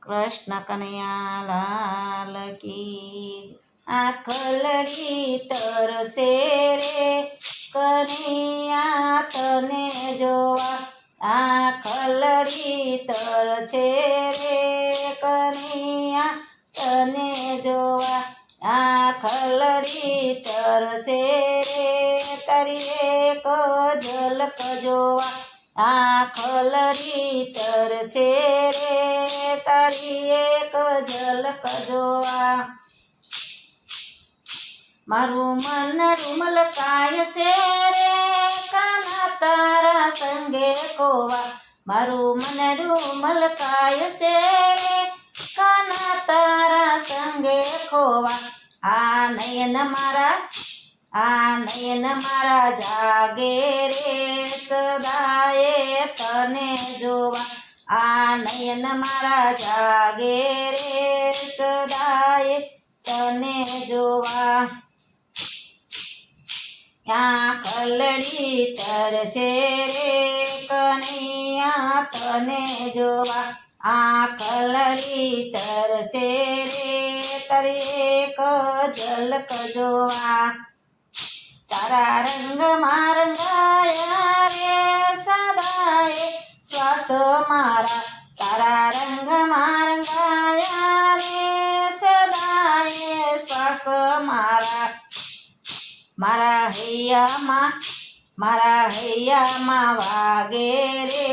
કૃષ્ણ કનૈયા લાલ કી જય। આંખલડી તરસે રે કનૈયા તને જોવા, આંખલડી તરસે રે કનૈયા તને જોવા, આંખલડી તરસે રે તારી એક ઝલક જોવા, આંખલડી તરસે રે તારી એક ઝલક જોવા। મારું મનડું મલકાય છે રે કાના તારા સંગે ખોવા, મારું મનડું મલકાય છે રે કાના તારા સંગે ખોવા। આ નયન મારા જાગે રે સદાએ તને જોવા, આ નયન મારા જાગે રે સદાએ તને જોવા। આંખલડી તરસે રે કનૈયા તને જોવા, આંખલડી તરસે રે તારી એક ઝલક જોવા। તારા રંગમાં રંગાયા રે સદાએ શ્વાસ મારા, તારા રંગમાં રંગાયા રે સદાએ શ્વાસ મારા। મારા હૈયામાં વાગે રે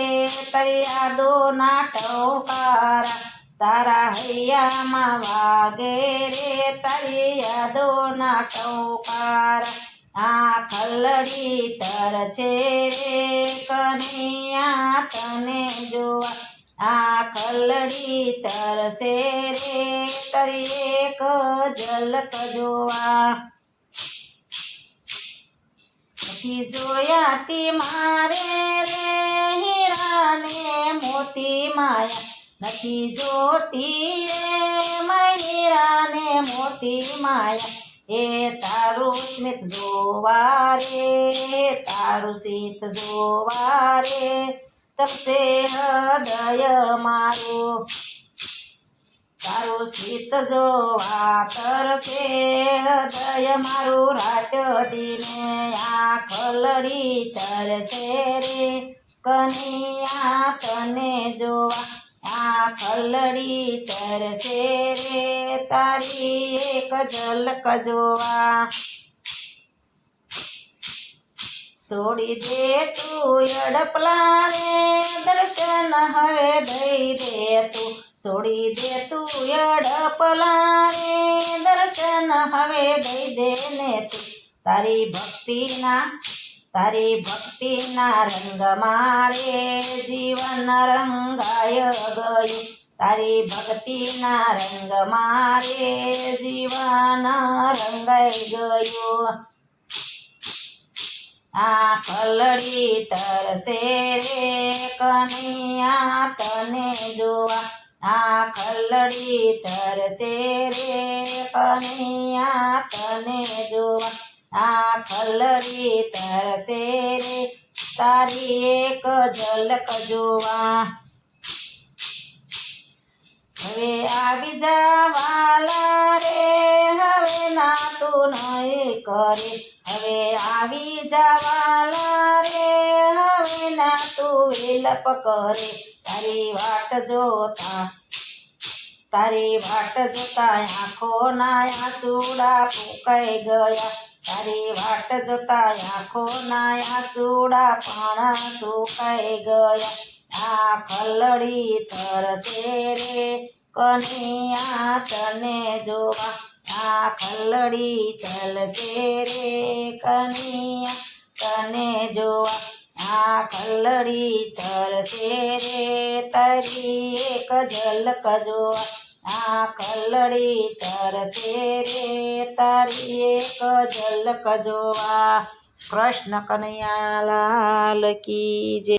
તારી યાદોના ટોકારા, તારા હૈયામાં વાગે રે તારી યાદોના ટોકારા। આંખલડી તરસે રે કનૈયા તને જોવા, આંખલડી તરસે રે તારી એક ઝલક જોવા। નથી જોયા તી મારે રે હીરાને મોતી માયા, નથી જોતી રે મારે હીરાને મોતી માયા। એ તારું સ્મિત જોવા રે તારું શીત જોવા રે તપસે હૃદય મારું, તારું શીત જોવા તરસે હૃદય મારું રાત દીને। આંખલડી તરસે રે કનૈયા તને જોવા, આંખલડી તરસે રે તારી એક ઝલક જોવા। છોડી દે તું અડપલા રે દર્શન હવે દઈ દે તું, છોડી દે તું અડપલા રે દર્શન હવે દઈ દે ને તું। તારી ભક્તિના રંગમાં રે જીવન રંગાય ગયું, તારી ભક્તિના રંગમાં રે જીવન રંગાઈ ગયું। આંખલડી તરસે રે કનૈયા તને જોવા, આંખલડી તરસે રે કનૈયા તને જોવા, આંખલડી તરસે રે તારી એક ઝલક જોવા। હવે આવી જા વાલા રે હવે ના તું નહીં કરે, હવે આવી જા વાલા રે હવે ના તું વિલપ કરે। તારી વાટ જોતા આંખોના આંસુડા ફૂંકાઈ ગયા, તારી વાટ જોતા આંખોના આંસુડા પણ સુકાઈ ગયા। આંખલડી તરસે રે કનૈયા તને જોવા, આંખલડી તરસે રે કનૈયા તને જોવા, આંખલડી તરસે રે તારી એક ઝલક જોવા, આંખલડી તરસે રે તારી એક ઝલક જોવા। કૃષ્ણ કનૈયા લાલ કી જય।